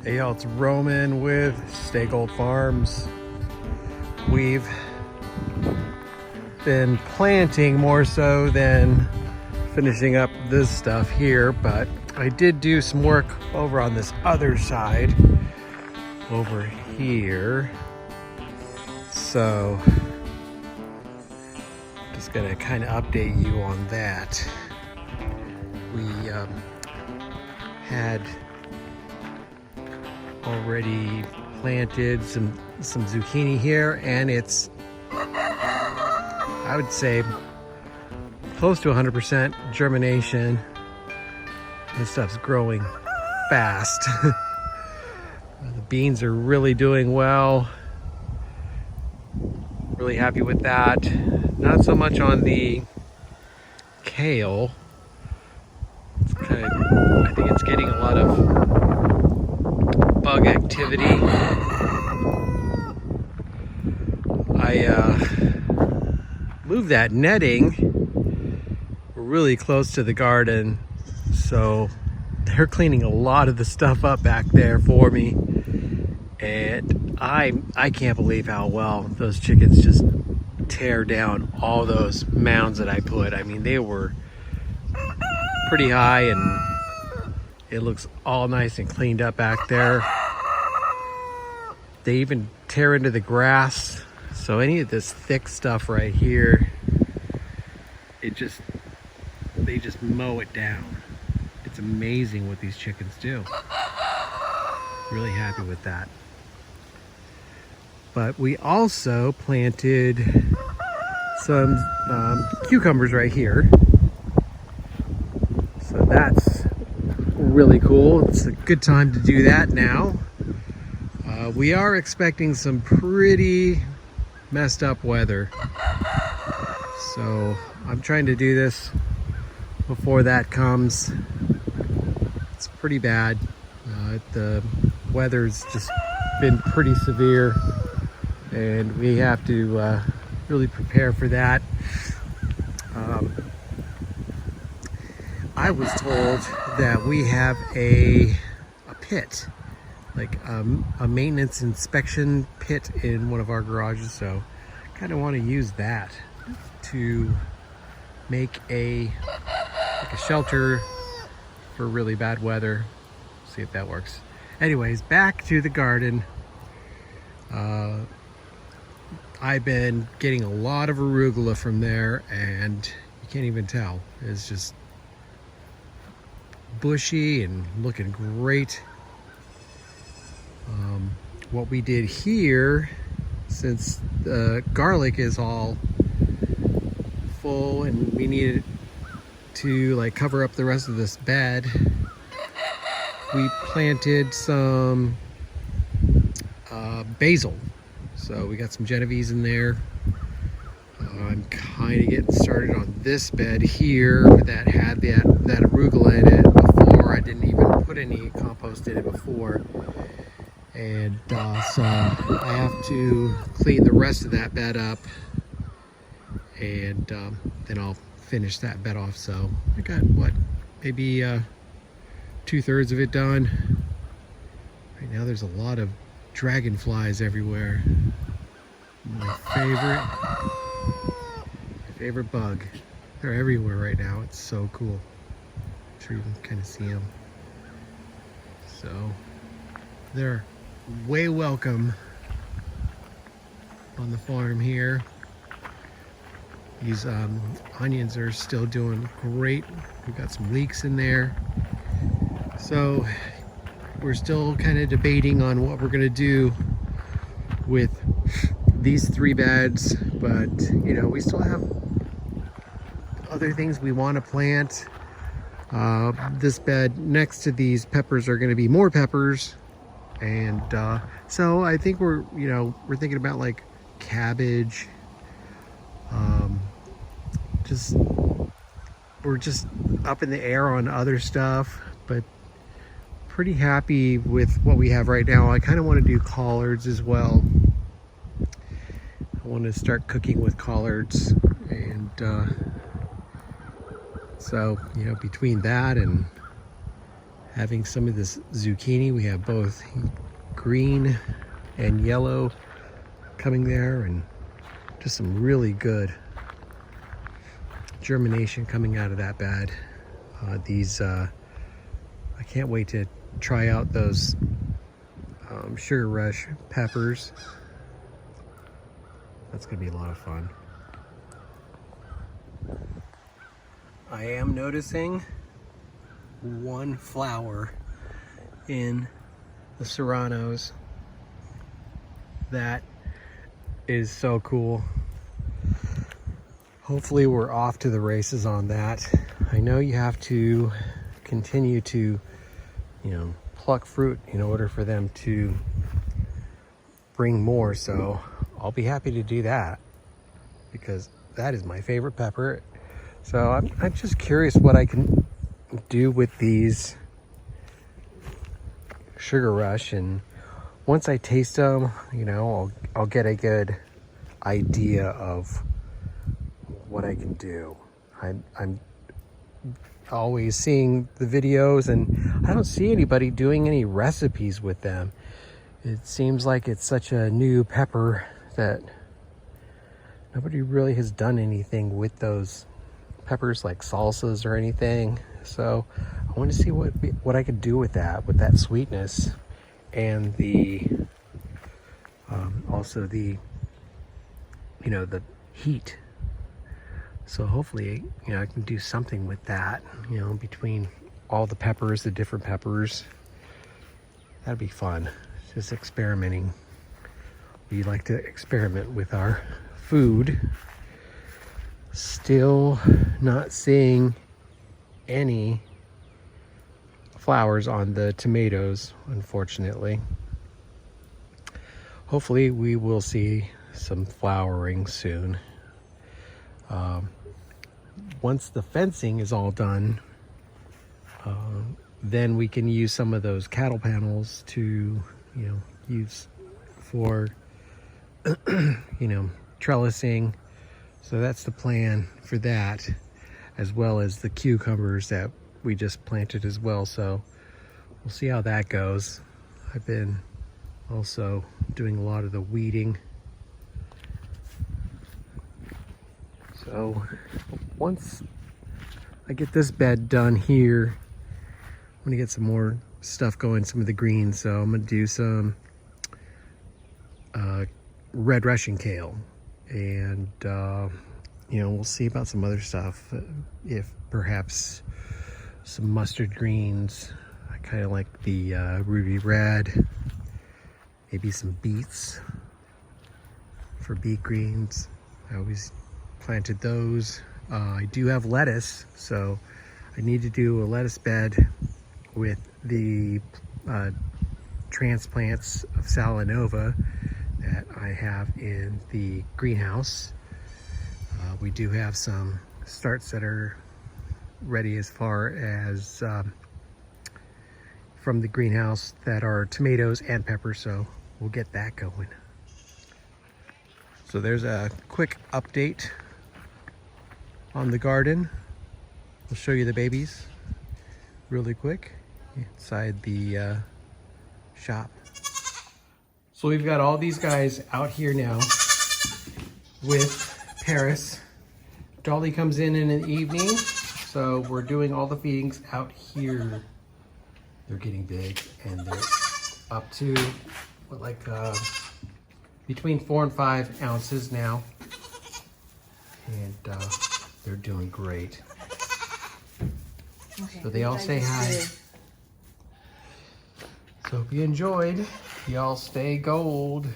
Hey y'all, it's Roman with Stay Gold Farms. We've been planting more so than finishing up this stuff here, but I did do some work over on this other side over here. So just gonna kind of update you on that. We had already planted some zucchini here, and it's, I would say, close to 100% germination. This stuff's growing fast. The beans are really doing well. Really happy with that. Not so much on the kale. It's kind of, I think it's getting a lot of bug activity. I moved that netting really close to the garden, so they're cleaning a lot of the stuff up back there for me, and I can't believe how well those chickens just tear down all those mounds that I put. I mean, they were pretty high, and it looks all nice and cleaned up back there. They even tear into the grass. So any of this thick stuff right here, they just mow it down. It's amazing what these chickens do. Really happy with that. But we also planted some cucumbers right here. So that's really cool. It's a good time to do that now. We are expecting some pretty messed up weather, so I'm trying to do this before that comes. It's pretty bad. The weather's just been pretty severe, and we have to really prepare for that. I was told that we have a pit, like a maintenance inspection pit in one of our garages, so kind of want to use that to make a shelter for really bad weather. See if that works. Anyways, back to the garden. I've been getting a lot of arugula from there, and you can't even tell. It's just bushy and looking great. What we did here, since the garlic is all full and we needed to like cover up the rest of this bed, we planted some basil. So we got some Genovese in there. I'm kind of getting started on this bed here that had that arugula in it before. I didn't even put any compost in it before. And so I have to clean the rest of that bed up, and then I'll finish that bed off. So I got, what, maybe 2/3 of it done. Right now there's a lot of dragonflies everywhere. My favorite bug. They're everywhere right now. It's so cool. I'm sure you can kind of see them. So they're way welcome on the farm here. These onions are still doing great. We've got some leeks in there. So we're still kind of debating on what we're gonna do with these 3 beds, but you know, we still have other things we want to plant. This bed next to these peppers are going to be more peppers, and so I think we're thinking about like cabbage. We're just up in the air on other stuff, but pretty happy with what we have right now. I kind of want to do collards as well. I want to start cooking with collards, and so, you know, between that and having some of this zucchini. We have both green and yellow coming there, and just some really good germination coming out of that bed. I can't wait to try out those Sugar Rush peppers. That's gonna be a lot of fun. I am noticing one flower in the serranos. That is so cool. Hopefully we're off to the races on that. I know you have to continue to, pluck fruit in order for them to bring more, so I'll be happy to do that because that is my favorite pepper. So I'm just curious what I can do with these Sugar Rush, and once I taste them, I'll get a good idea of what I can do. I'm always seeing the videos, and I don't see anybody doing any recipes with them. It seems like it's such a new pepper that nobody really has done anything with those peppers, like salsas or anything. So I want to see what I could do with that sweetness, and the also the the heat. So hopefully, I can do something with that, between all the peppers, the different peppers. That'd be fun, just experimenting. We like to experiment with our food. Still not seeing any flowers on the tomatoes, unfortunately. Hopefully we will see some flowering soon. Once the fencing is all done, then we can use some of those cattle panels to, use for, trellising. So that's the plan for that, as well as the cucumbers that we just planted as well. So we'll see how that goes. I've been also doing a lot of the weeding. So once I get this bed done here, I'm gonna get some more stuff going, some of the greens. So I'm gonna do some red Russian kale, and we'll see about some other stuff. If perhaps some mustard greens. I kind of like the ruby red. Maybe some beets for beet greens. I always planted those. I do have lettuce, so I need to do a lettuce bed with the transplants of Salanova that I have in the greenhouse. We do have some starts that are ready as far as from the greenhouse that are tomatoes and peppers, so we'll get that going. So there's a quick update on the garden. I'll show you the babies really quick inside the shop. So we've got all these guys out here now with Paris. Dolly comes in the evening, so we're doing all the feedings out here. They're getting big, and they're up to between 4 and 5 ounces now, and they're doing great. Okay, so they all say hi. So if you enjoyed, y'all stay gold.